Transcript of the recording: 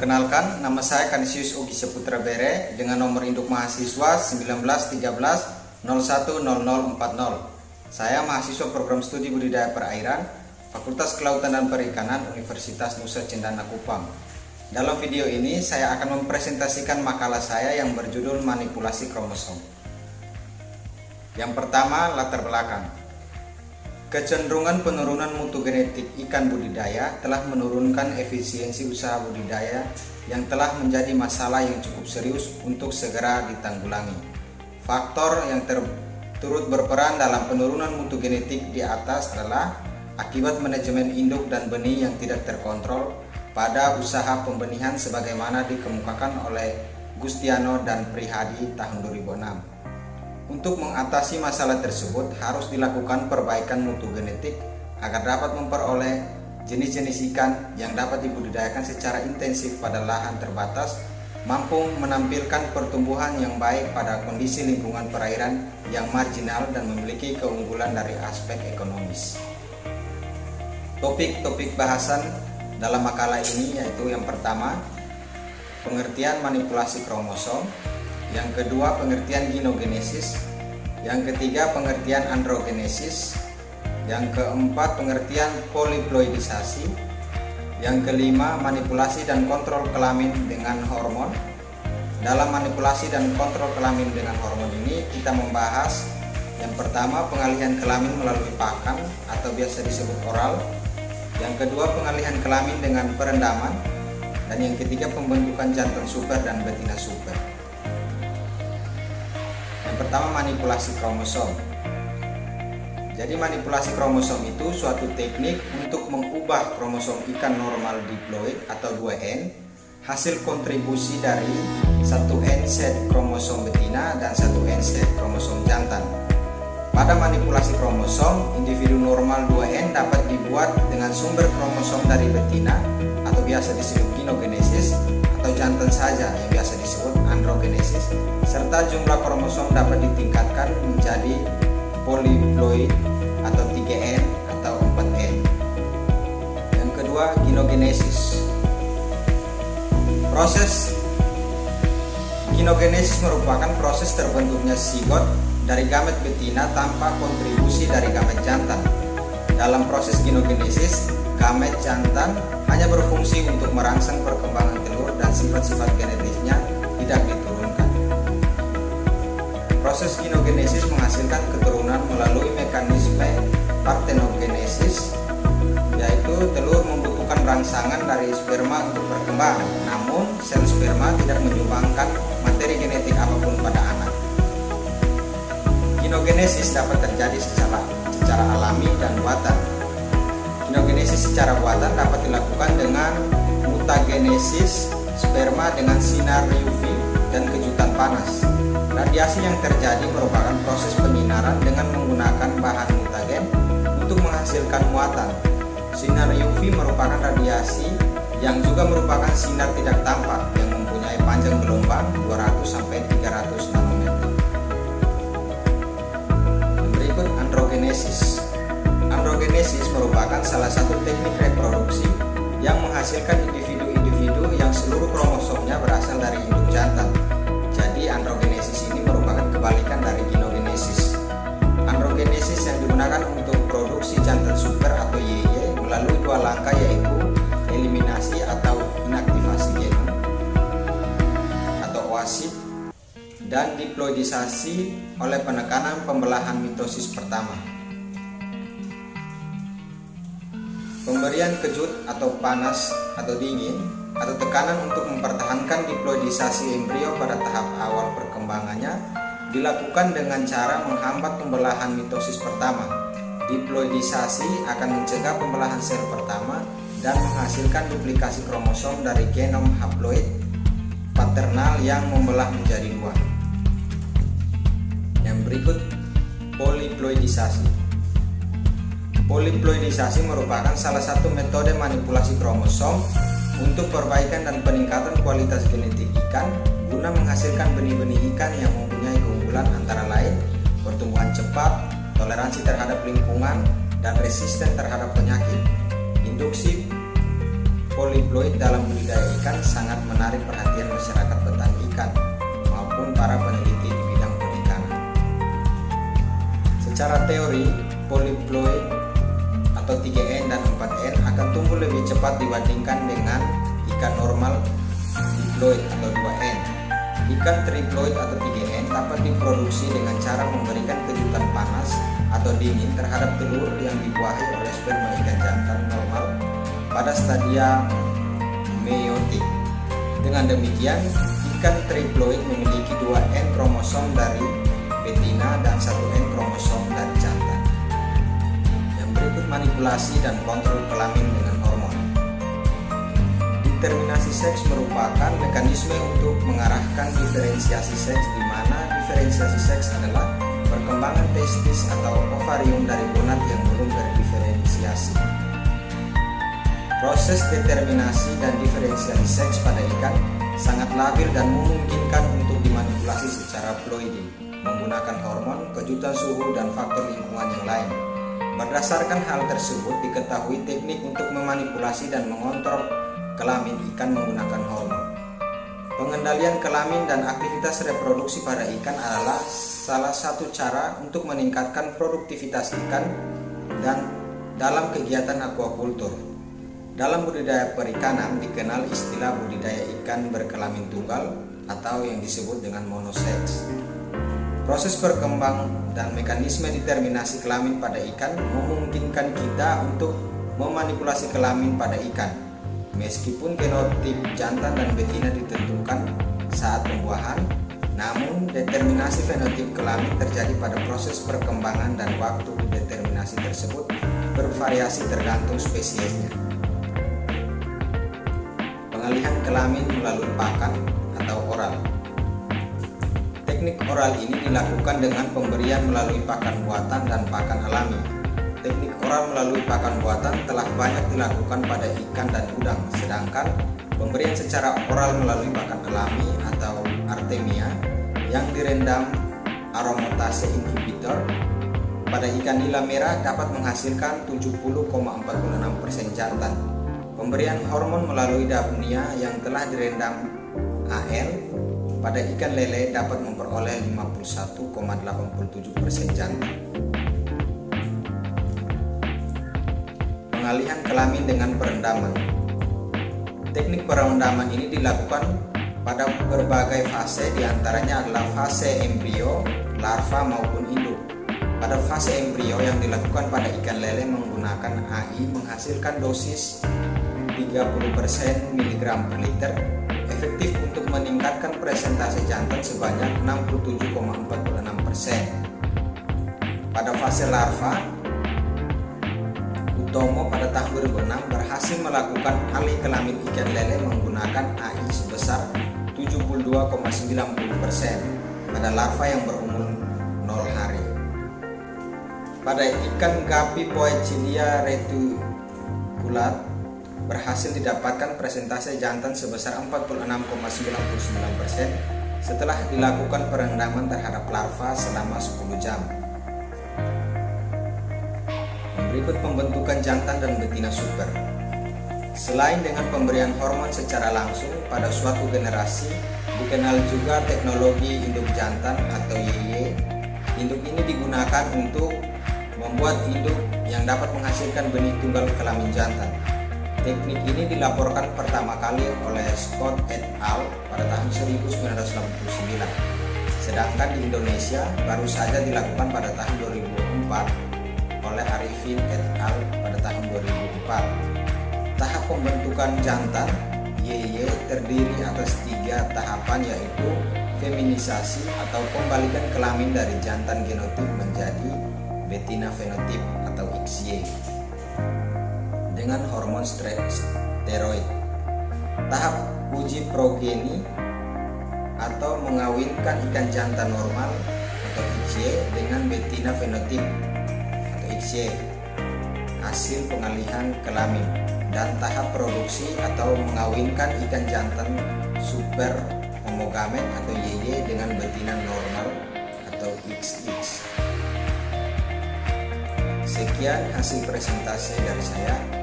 Perkenalkan, nama saya Kanisius Ogi Saputra Bere dengan nomor induk mahasiswa 1913010040. Saya mahasiswa program studi budidaya perairan, Fakultas Kelautan dan Perikanan Universitas Nusa Cendana Kupang. Dalam video ini saya akan mempresentasikan makalah saya yang berjudul Manipulasi Kromosom. Yang pertama, latar belakang. Kecenderungan penurunan mutu genetik ikan budidaya telah menurunkan efisiensi usaha budidaya yang telah menjadi masalah yang cukup serius untuk segera ditanggulangi. Faktor yang turut berperan dalam penurunan mutu genetik di atas adalah akibat manajemen induk dan benih yang tidak terkontrol pada usaha pembenihan sebagaimana dikemukakan oleh Gustiano dan Prihadi tahun 2006. Untuk mengatasi masalah tersebut harus dilakukan perbaikan mutu genetik agar dapat memperoleh jenis-jenis ikan yang dapat dibudidayakan secara intensif pada lahan terbatas, mampu menampilkan pertumbuhan yang baik pada kondisi lingkungan perairan yang marginal dan memiliki keunggulan dari aspek ekonomis. Topik-topik bahasan dalam makalah ini yaitu yang pertama, pengertian manipulasi kromosom. Yang kedua, pengertian ginogenesis. Yang ketiga, pengertian androgenesis. Yang keempat, pengertian poliploidisasi. Yang kelima, manipulasi dan kontrol kelamin dengan hormon. Dalam manipulasi dan kontrol kelamin dengan hormon ini kita membahas yang pertama, pengalihan kelamin melalui pakan atau biasa disebut oral. Yang kedua, pengalihan kelamin dengan perendaman. Dan yang ketiga, pembentukan jantan super dan betina super. Yang pertama, manipulasi kromosom. Jadi manipulasi kromosom itu suatu teknik untuk mengubah kromosom ikan normal diploid atau 2N hasil kontribusi dari 1N set kromosom betina dan 1N set kromosom jantan. Pada manipulasi kromosom, individu normal 2N dapat dibuat dengan sumber kromosom dari betina atau biasa disebut ginogenesis, atau jantan saja yang biasa disebut androgenesis, serta jumlah kromosom dapat ditingkatkan menjadi poliploid atau 3N atau 4N. Yang kedua, ginogenesis. Proses ginogenesis merupakan proses terbentuknya zigot dari gamet betina tanpa kontribusi dari gamet jantan. Dalam proses ginogenesis, gamet jantan hanya berfungsi untuk merangsang perkembangan telur dan sifat-sifat genetisnya tidak diturunkan. Proses ginogenesis menghasilkan keturunan melalui mekanisme partenogenesis, yaitu telur membutuhkan rangsangan dari sperma untuk berkembang, namun sel sperma tidak menyumbangkan materi genetik apapun pada anak. Ginogenesis dapat terjadi secara alami dan buatan. Ginogenesis secara buatan dapat dilakukan dengan mutagenesis sperma dengan sinar UV dan kejutan panas. Radiasi yang terjadi merupakan proses penyinaran dengan menggunakan bahan mutagen untuk menghasilkan muatan. Sinar UV merupakan radiasi yang juga merupakan sinar tidak tampak yang mempunyai panjang gelombang 200-300 nanometer. Berikut androgenesis. Androgenesis merupakan salah satu teknik reproduksi yang menghasilkan individu-individu yang seluruh kromosomnya berasal dari induk jantan. Jadi androgenesis ini merupakan kebalikan dari ginogenesis. Androgenesis yang digunakan untuk produksi jantan super atau YY melalui dua langkah, yaitu eliminasi atau inaktivasi genom atau oosit dan diploidisasi oleh penekanan pembelahan mitosis pertama. Pemberian kejut atau panas atau dingin atau tekanan untuk mempertahankan diploidisasi embrio pada tahap awal perkembangannya dilakukan dengan cara menghambat pembelahan mitosis pertama. Diploidisasi akan mencegah pembelahan sel pertama dan menghasilkan duplikasi kromosom dari genom haploid paternal yang membelah menjadi dua. Yang berikut, poliploidisasi. Poliploidisasi merupakan salah satu metode manipulasi kromosom untuk perbaikan dan peningkatan kualitas genetik ikan guna menghasilkan benih-benih ikan yang mempunyai keunggulan antara lain pertumbuhan cepat, toleransi terhadap lingkungan, dan resisten terhadap penyakit. Induksi poliploid dalam budidaya ikan sangat menarik perhatian masyarakat petani ikan maupun para peneliti di bidang perikanan. Secara teori, poliploid atau 3N dan 4N akan tumbuh lebih cepat dibandingkan dengan ikan normal diploid atau 2N. Ikan triploid atau 3N dapat diproduksi dengan cara memberikan kejutan panas atau dingin terhadap telur yang dibuahi oleh sperma ikan jantan normal pada stadia meiotik. Dengan demikian, ikan triploid memiliki 2N kromosom dari betina dan 1N kromosom dari jantan. Yang berikut manipulasi dan kontrol kelamin dengan hormon. Determinasi seks merupakan mekanisme untuk mengarahkan diferensiasi seks, di mana diferensiasi seks adalah perkembangan testis atau ovarium dari gonad yang belum terdiferensiasi. Proses determinasi dan diferensiasi seks pada ikan sangat labil dan memungkinkan untuk dimanipulasi secara ploidi menggunakan hormon, kejutan suhu, dan faktor lingkungan yang lain. Berdasarkan hal tersebut, diketahui teknik untuk memanipulasi dan mengontrol kelamin ikan menggunakan hormon. Pengendalian kelamin dan aktivitas reproduksi pada ikan adalah salah satu cara untuk meningkatkan produktivitas ikan dan dalam kegiatan aquaculture. Dalam budidaya perikanan dikenal istilah budidaya ikan berkelamin tunggal atau yang disebut dengan monoseks. Proses berkembang dan mekanisme determinasi kelamin pada ikan memungkinkan kita untuk memanipulasi kelamin pada ikan. Meskipun genotip jantan dan betina ditentukan saat pembuahan, namun determinasi fenotip kelamin terjadi pada proses perkembangan dan waktu determinasi tersebut bervariasi tergantung spesiesnya. Pengalihan kelamin melalui pakan atau oral. Teknik oral ini dilakukan dengan pemberian melalui pakan buatan dan pakan alami. Teknik oral melalui pakan buatan telah banyak dilakukan pada ikan dan udang, sedangkan pemberian secara oral melalui pakan alami atau artemia yang direndam aromatase inhibitor pada ikan nila merah dapat menghasilkan 70,46% jantan. Pemberian hormon melalui dapnia yang telah direndam AL pada ikan lele dapat memperoleh 51,87% jantan. Pengalihan kelamin dengan perendaman. Teknik perendaman ini dilakukan pada berbagai fase, diantaranya adalah fase embrio, larva maupun induk. Pada fase embrio yang dilakukan pada ikan lele menggunakan AI menghasilkan dosis 30% mg per liter, efektif untuk meningkatkan presentase jantan sebanyak 67,46%. Pada fase larva, Utomo pada tahun 2006 berhasil melakukan alih kelamin ikan lele menggunakan AI sebesar 72,90% pada larva yang berumur 0 hari. Pada ikan gapi Poecilia reticulata berhasil didapatkan presentase jantan sebesar 46,99% setelah dilakukan perendaman terhadap larva selama 10 jam. Berikut pembentukan jantan dan betina super. Selain dengan pemberian hormon secara langsung pada suatu generasi, dikenal juga teknologi induk jantan atau YY. Induk ini digunakan untuk membuat induk yang dapat menghasilkan benih tunggal kelamin jantan. Teknik ini dilaporkan pertama kali oleh Scott et al. Pada tahun 1989. Sedangkan di Indonesia baru saja dilakukan pada tahun 2004 oleh Arifin et al. Pada tahun 2004. Tahap pembentukan jantan YY terdiri atas 3 tahapan, yaitu feminisasi atau pembalikan kelamin dari jantan genotip menjadi betina fenotip atau XY dengan hormon steroid. Tahap uji progeni atau mengawinkan ikan jantan normal atau XY dengan betina fenotip atau XY, hasil pengalihan kelamin. Dan tahap produksi atau mengawinkan ikan jantan super homogamet atau YY dengan betina normal atau XX. Sekian hasil presentasi dari saya.